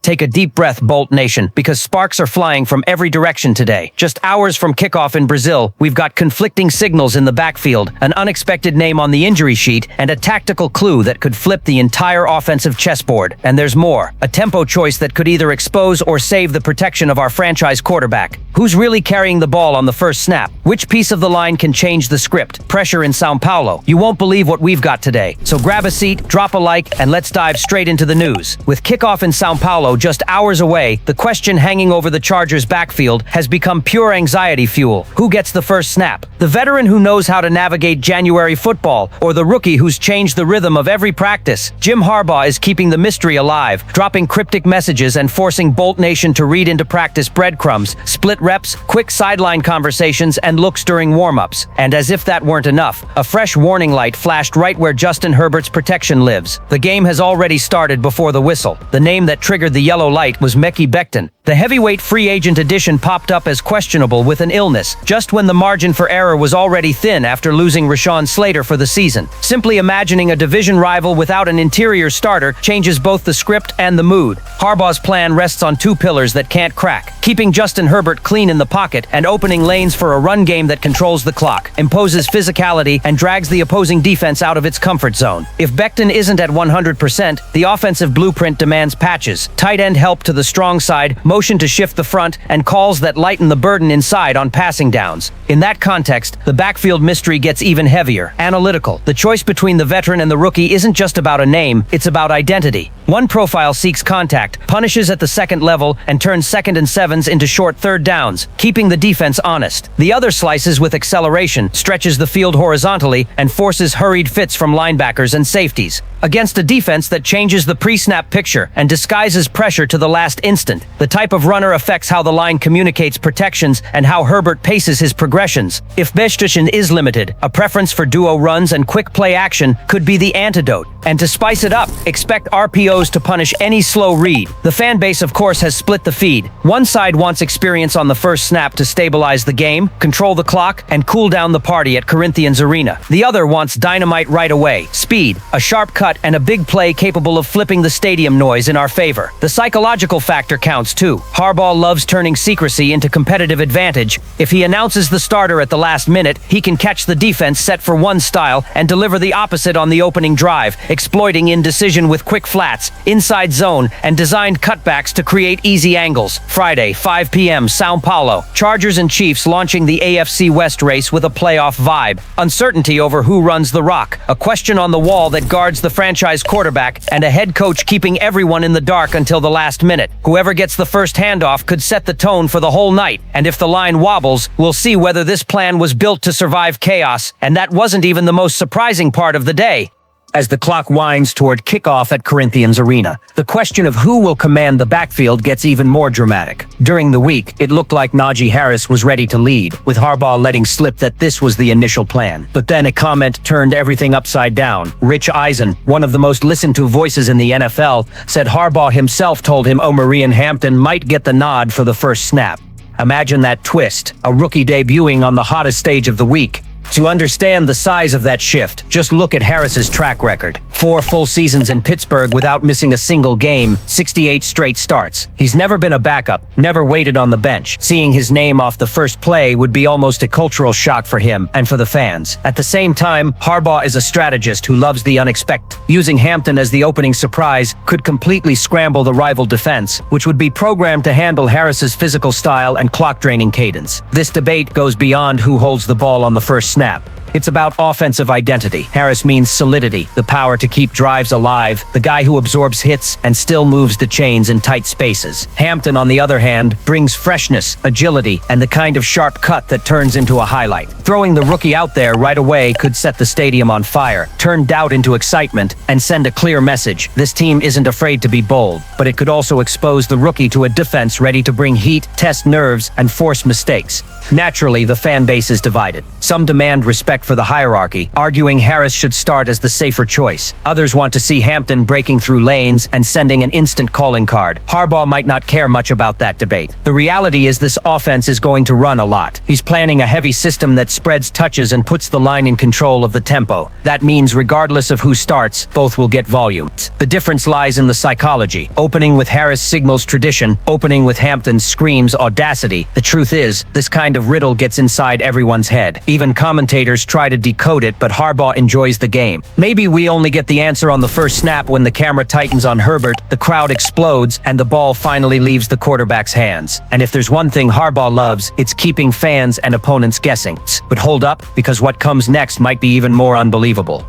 Take a deep breath, Bolt Nation, because sparks are flying from every direction today. Just hours from kickoff in Brazil, we've got conflicting signals in the backfield, an unexpected name on the injury sheet, and a tactical clue that could flip the entire offensive chessboard. And there's more. A tempo choice that could either expose or save the protection of our franchise quarterback. Who's really carrying the ball on the first snap? Which piece of the line can change the script? Pressure in Sao Paulo. You won't believe what we've got today. So grab a seat, drop a like, and let's dive straight into the news. With kickoff in Sao Paulo just hours away, the question hanging over the Chargers' backfield has become pure anxiety fuel. Who gets the first snap? The veteran who knows how to navigate January football, or the rookie who's changed the rhythm of every practice? Jim Harbaugh is keeping the mystery alive, dropping cryptic messages and forcing Bolt Nation to read into practice breadcrumbs, split reps, quick sideline conversations, and looks during warm-ups. And as if that weren't enough, a fresh warning light flashed right where Justin Herbert's protection lives. The game has already started before the whistle. The name that triggered the yellow light was Mekhi Becton. The heavyweight free agent edition popped up as questionable with an illness, just when the margin for error was already thin after losing Rashawn Slater for the season. Simply imagining a division rival without an interior starter changes both the script and the mood. Harbaugh's plan rests on two pillars that can't crack: keeping Justin Herbert clean in the pocket and opening lanes for a run game that controls the clock, imposes physicality, and drags the opposing defense out of its comfort zone. If Becton isn't at 100%, the offensive blueprint demands patches, tight end help to the strong side, motion to shift the front, and calls that lighten the burden inside on passing downs. In that context, the backfield mystery gets even heavier. Analytical. The choice between the veteran and the rookie isn't just about a name, it's about identity. One profile seeks contact, punishes at the second level, and turns 2nd and 7s into short third downs, keeping the defense honest. The other slices with acceleration, stretches the field horizontally, and forces hurried fits from linebackers and safeties. Against a defense that changes the pre-snap picture and disguises pressure to the last instant. The type of runner affects how the line communicates protections and how Herbert paces his progressions. If Bestischen is limited, a preference for duo runs and quick play action could be the antidote. And to spice it up, expect RPOs to punish any slow read. The fan base, of course, has split the feed. One side wants experience on the first snap to stabilize the game, control the clock, and cool down the party at Corinthians Arena. The other wants dynamite right away, speed, a sharp cut, and a big play capable of flipping the stadium noise in our favor. The psychological factor counts too. Harbaugh loves turning secrecy into competitive advantage. If he announces the starter at the last minute, he can catch the defense set for one style and deliver the opposite on the opening drive, exploiting indecision with quick flats, inside zone, and designed cutbacks to create easy angles. Friday, 5 p.m., Sao Paulo. Chargers and Chiefs launching the AFC West race with a playoff vibe. Uncertainty over who runs the rock. A question on the wall that guards the franchise quarterback, and a head coach keeping everyone in the dark until the last minute. Whoever gets the first handoff could set the tone for the whole night, and if the line wobbles, we'll see whether this plan was built to survive chaos, and that wasn't even the most surprising part of the day. As the clock winds toward kickoff at Corinthians Arena, the question of who will command the backfield gets even more dramatic. During the week, it looked like Najee Harris was ready to lead, with Harbaugh letting slip that this was the initial plan. But then a comment turned everything upside down. Rich Eisen, one of the most listened to voices in the NFL, said Harbaugh himself told him Omarion Hampton might get the nod for the first snap. Imagine that twist, a rookie debuting on the hottest stage of the week. To understand the size of that shift, just look at Harris's track record. 4 full seasons in Pittsburgh without missing a single game, 68 straight starts. He's never been a backup, never waited on the bench. Seeing his name off the first play would be almost a cultural shock for him and for the fans. At the same time, Harbaugh is a strategist who loves the unexpected. Using Hampton as the opening surprise could completely scramble the rival defense, which would be programmed to handle Harris's physical style and clock-draining cadence. This debate goes beyond who holds the ball on the first snap. It's about offensive identity. Harris means solidity, the power to keep drives alive, the guy who absorbs hits and still moves the chains in tight spaces. Hampton, on the other hand, brings freshness, agility, and the kind of sharp cut that turns into a highlight. Throwing the rookie out there right away could set the stadium on fire, turn doubt into excitement, and send a clear message. This team isn't afraid to be bold, but it could also expose the rookie to a defense ready to bring heat, test nerves, and force mistakes. Naturally, the fan base is divided. Some demand respect for the hierarchy, arguing Harris should start as the safer choice. Others want to see Hampton breaking through lanes and sending an instant calling card. Harbaugh might not care much about that debate. The reality is this offense is going to run a lot. He's planning a heavy system that spreads touches and puts the line in control of the tempo. That means regardless of who starts, both will get volume. The difference lies in the psychology. Opening with Harris signals tradition, opening with Hampton screams audacity. The truth is, this kind of riddle gets inside everyone's head. Even commentators try to decode it, but Harbaugh enjoys the game. Maybe we only get the answer on the first snap when the camera tightens on Herbert, the crowd explodes, and the ball finally leaves the quarterback's hands. And if there's one thing Harbaugh loves, it's keeping fans and opponents guessing. But hold up, because what comes next might be even more unbelievable.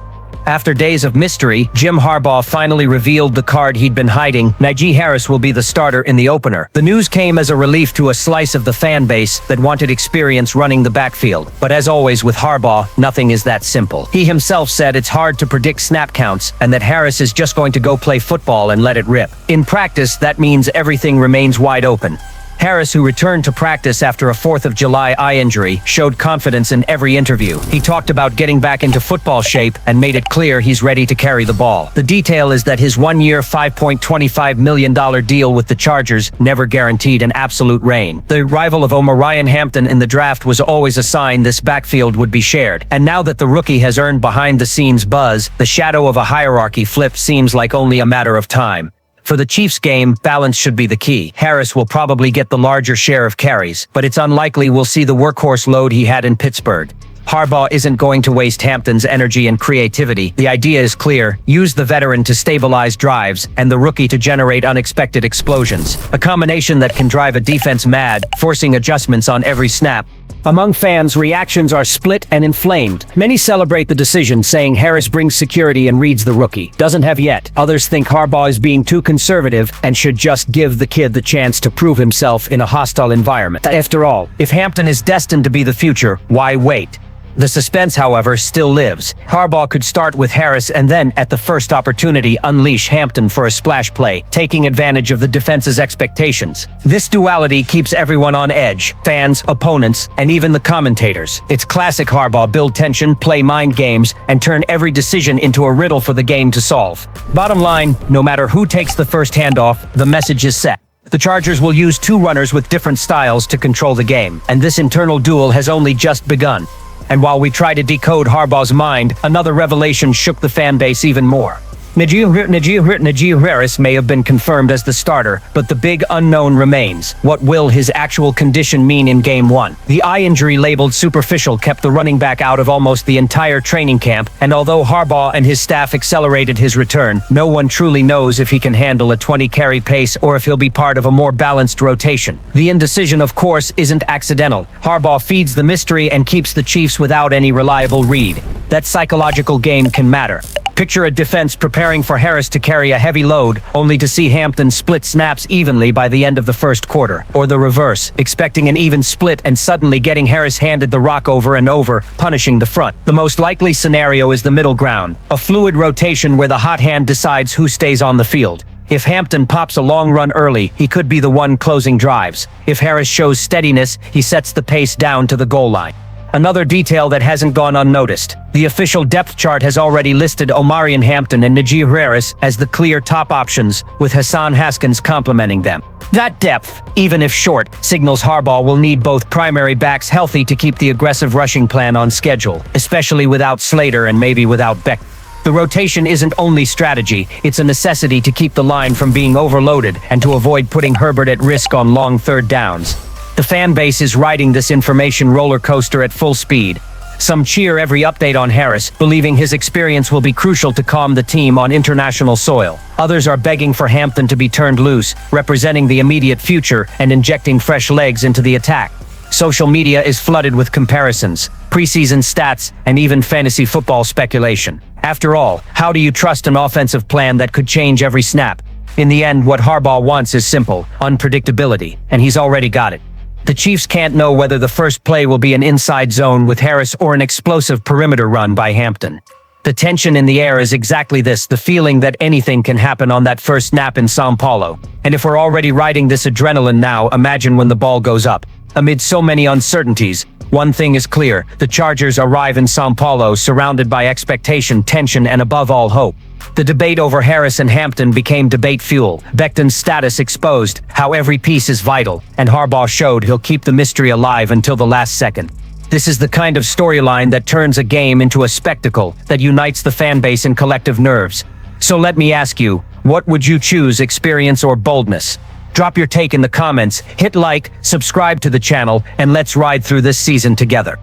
After days of mystery, Jim Harbaugh finally revealed the card he'd been hiding. Najee Harris will be the starter in the opener. The news came as a relief to a slice of the fan base that wanted experience running the backfield. But as always with Harbaugh, nothing is that simple. He himself said it's hard to predict snap counts and that Harris is just going to go play football and let it rip. In practice, that means everything remains wide open. Harris, who returned to practice after a 4th of July eye injury, showed confidence in every interview. He talked about getting back into football shape and made it clear he's ready to carry the ball. The detail is that his one-year $5.25 million deal with the Chargers never guaranteed an absolute reign. The arrival of Omarion Hampton in the draft was always a sign this backfield would be shared. And now that the rookie has earned behind-the-scenes buzz, the shadow of a hierarchy flip seems like only a matter of time. For the Chiefs game, balance should be the key. Harris will probably get the larger share of carries, but it's unlikely we'll see the workhorse load he had in Pittsburgh. Harbaugh isn't going to waste Hampton's energy and creativity. The idea is clear: use the veteran to stabilize drives and the rookie to generate unexpected explosions. A combination that can drive a defense mad, forcing adjustments on every snap. Among fans, reactions are split and inflamed. Many celebrate the decision, saying Harris brings security and reads the rookie. Doesn't have yet. Others think Harbaugh is being too conservative and should just give the kid the chance to prove himself in a hostile environment. After all, if Hampton is destined to be the future, why wait? The suspense, however, still lives. Harbaugh could start with Harris and then, at the first opportunity, unleash Hampton for a splash play, taking advantage of the defense's expectations. This duality keeps everyone on edge: fans, opponents, and even the commentators. It's classic Harbaugh: build tension, play mind games, and turn every decision into a riddle for the game to solve. Bottom line, no matter who takes the first handoff, the message is set. The Chargers will use two runners with different styles to control the game, and this internal duel has only just begun. And while we try to decode Harbaugh's mind, another revelation shook the fan base even more. Najee Harris may have been confirmed as the starter, but the big unknown remains. What will his actual condition mean in Game 1? The eye injury labeled superficial kept the running back out of almost the entire training camp, and although Harbaugh and his staff accelerated his return, no one truly knows if he can handle a 20-carry pace or if he'll be part of a more balanced rotation. The indecision, of course, isn't accidental. Harbaugh feeds the mystery and keeps the Chiefs without any reliable read. That psychological game can matter. Picture a defense preparing for Harris to carry a heavy load, only to see Hampton split snaps evenly by the end of the first quarter. Or the reverse, expecting an even split and suddenly getting Harris handed the rock over and over, punishing the front. The most likely scenario is the middle ground, a fluid rotation where the hot hand decides who stays on the field. If Hampton pops a long run early, he could be the one closing drives. If Harris shows steadiness, he sets the pace down to the goal line. Another detail that hasn't gone unnoticed: the official depth chart has already listed Omarion Hampton and Najee Harris as the clear top options, with Hassan Haskins complementing them. That depth, even if short, signals Harbaugh will need both primary backs healthy to keep the aggressive rushing plan on schedule, especially without Slater and maybe without Beck. The rotation isn't only strategy, it's a necessity to keep the line from being overloaded and to avoid putting Herbert at risk on long third downs. The fan base is riding this information roller coaster at full speed. Some cheer every update on Harris, believing his experience will be crucial to calm the team on international soil. Others are begging for Hampton to be turned loose, representing the immediate future and injecting fresh legs into the attack. Social media is flooded with comparisons, preseason stats, and even fantasy football speculation. After all, how do you trust an offensive plan that could change every snap? In the end, what Harbaugh wants is simple: unpredictability, and he's already got it. The Chiefs can't know whether the first play will be an inside zone with Harris or an explosive perimeter run by Hampton. The tension in the air is exactly this: the feeling that anything can happen on that first snap in Sao Paulo. And if we're already riding this adrenaline now, imagine when the ball goes up. Amid so many uncertainties, One thing is clear, the Chargers arrive in São Paulo surrounded by expectation, tension, and above all hope. The debate over Harris and Hampton became debate fuel, Becton's status exposed, how every piece is vital, and Harbaugh showed he'll keep the mystery alive until the last second. This is the kind of storyline that turns a game into a spectacle, that unites the fan base in collective nerves. So let me ask you, what would you choose, experience or boldness? Drop your take in the comments, hit like, subscribe to the channel, and let's ride through this season together.